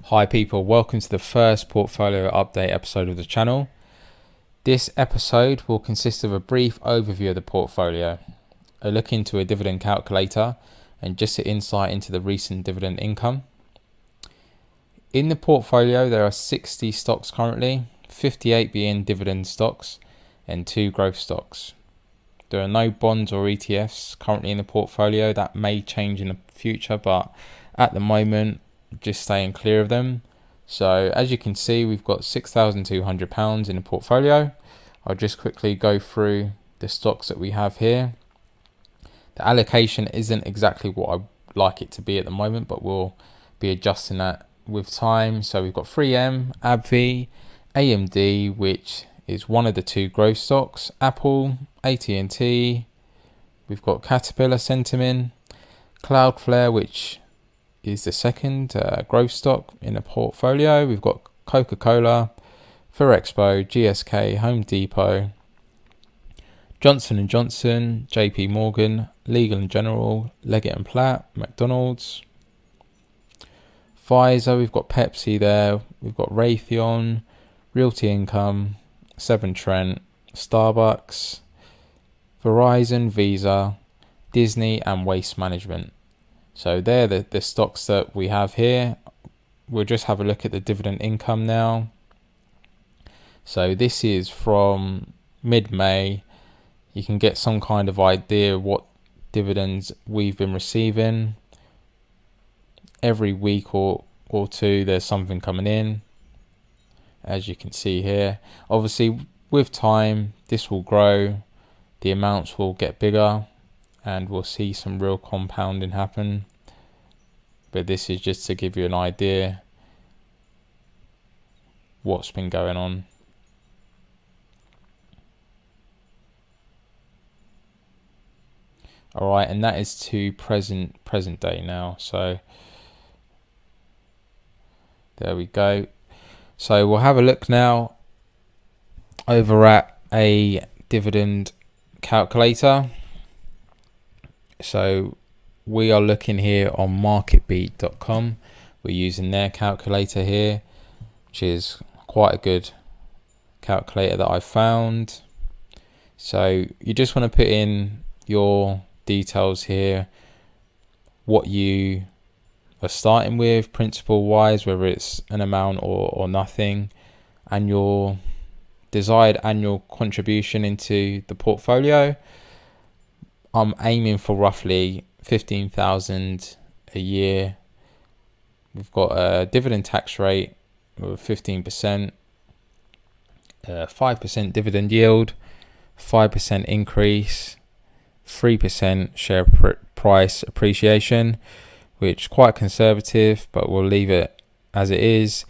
Hi people, welcome to the first portfolio update episode of the channel. This episode will consist of a brief overview of the portfolio, a look into a dividend calculator, and just an insight into the recent dividend income. In the portfolio there are 60 stocks currently, 58 being dividend stocks and 2 growth stocks. There are no bonds or ETFs currently in the portfolio. That may change in the future, but at the moment just staying clear of them. So as you can see, we've got £6,200 in the portfolio. I'll just quickly go through the stocks that we have here. The allocation isn't exactly what I'd like it to be at the moment, but we'll be adjusting that with time. So we've got 3M, AbbVie, AMD, which is one of the 2 growth stocks, Apple, AT&T, we've got Caterpillar, Centamin, Cloudflare, which is the second growth stock in the portfolio. We've got Coca-Cola, Ferrexpo, GSK, Home Depot, Johnson & Johnson, JP Morgan, Legal & General, Leggett & Platt, McDonald's, Pfizer, we've got Pepsi there, we've got Raytheon, Realty Income, Severn Trent, Starbucks, Verizon, Visa, Disney and Waste Management. So they're the stocks that we have here. We'll just have a look at the dividend income now. So this is from mid-May. You can get some kind of idea what dividends we've been receiving. Every week or two there's something coming in, as you can see here. Obviously with time this will grow, the amounts will get bigger, and we'll see some real compounding happen. But this is just to give you an idea what's been going on. Alright, and that is to present day now. So there we go. So we'll have a look now over at a dividend calculator. So we are looking here on marketbeat.com. We're using their calculator here, which is quite a good calculator that I found. So you just want to put in your details here, what you are starting with principal wise, whether it's an amount or nothing, and your desired annual contribution into the portfolio. I'm aiming for roughly 15,000 a year. We've got a dividend tax rate of 15%, 5% dividend yield, 5% increase, 3% share price appreciation, which is quite conservative, but we'll leave it as it is,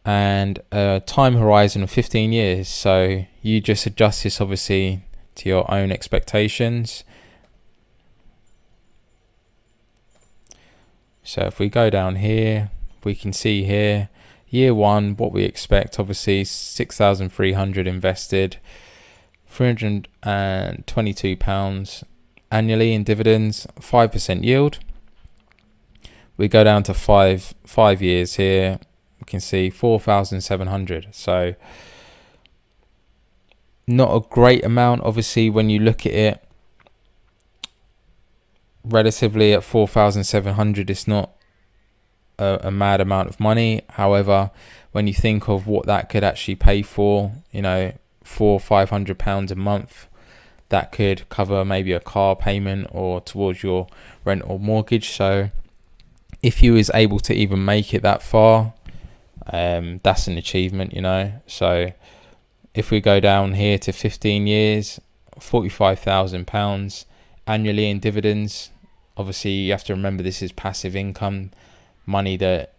and a time horizon of 15 years. So you just adjust this obviously to your own expectations. So if we go down here, we can see here year 1 what we expect. Obviously 6,300 invested, £322 annually in dividends, 5% yield. We go down to five years here, we can see 4,700. So not a great amount, obviously, when you look at it relatively. At 4,700 it's not a mad amount of money. However, when you think of what that could actually pay for, you know, £400-500 a month, that could cover maybe a car payment or towards your rent or mortgage. So if you was able to even make it that far, that's an achievement, you know. So if we go down here to 15 years, £45,000 annually in dividends. Obviously you have to remember this is passive income, money that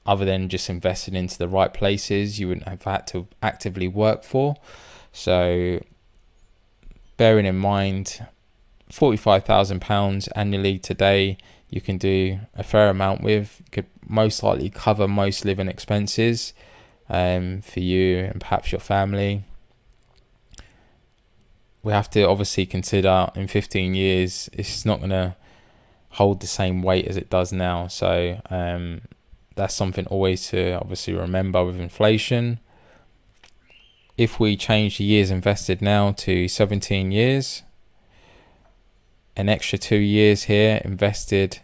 other than just invested into the right places you wouldn't have had to actively work for. So bearing in mind £45,000 annually today, you can do a fair amount with. You could most likely cover most living expenses for you and perhaps your family. We have to obviously consider in 15 years it's not going to hold the same weight as it does now. So that's something always to obviously remember with inflation. If we change the years invested now to 17 years, an extra 2 years here invested,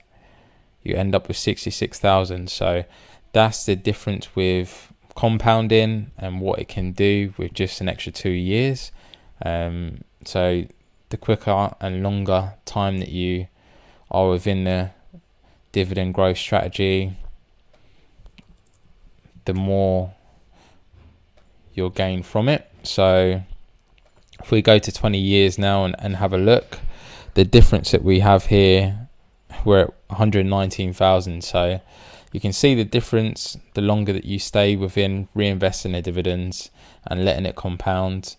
you end up with 66,000. So that's the difference with compounding and what it can do with just an extra 2 years. So the quicker and longer time that you are within the dividend growth strategy, the more you'll gain from it. So if we go to 20 years now and have a look, the difference that we have here, we're at 119,000. So you can see the difference. The longer that you stay within reinvesting the dividends and letting it compound,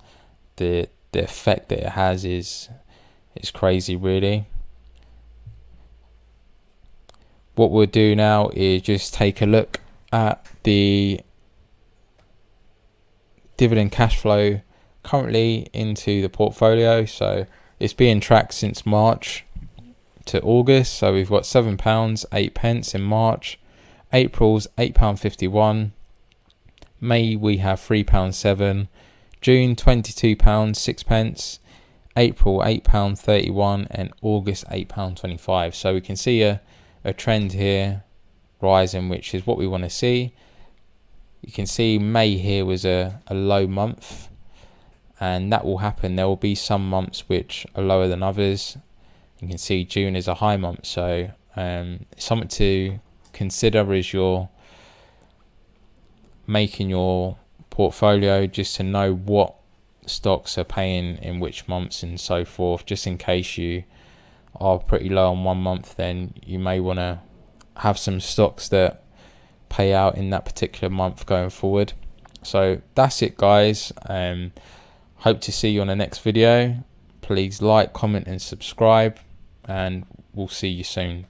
the effect that it has is crazy, really. What we'll do now is just take a look at the dividend cash flow currently into the portfolio. So it's being tracked since March to August. So we've got £7.08 in March, April's £8.51, May we have £3.07, June £22.06, April £8.31, and August £8.25. So we can see a trend here rising, which is what we want to see. You can see May here was a low month, and that will happen. There will be some months which are lower than others. You can see June is a high month. So something to consider as you're making your portfolio, just to know what stocks are paying in which months and so forth. Just in case you are pretty low on one month, then you may want to have some stocks that pay out in that particular month going forward. So that's it, guys. Hope to see you on the next video. Please like, comment and subscribe, and we'll see you soon.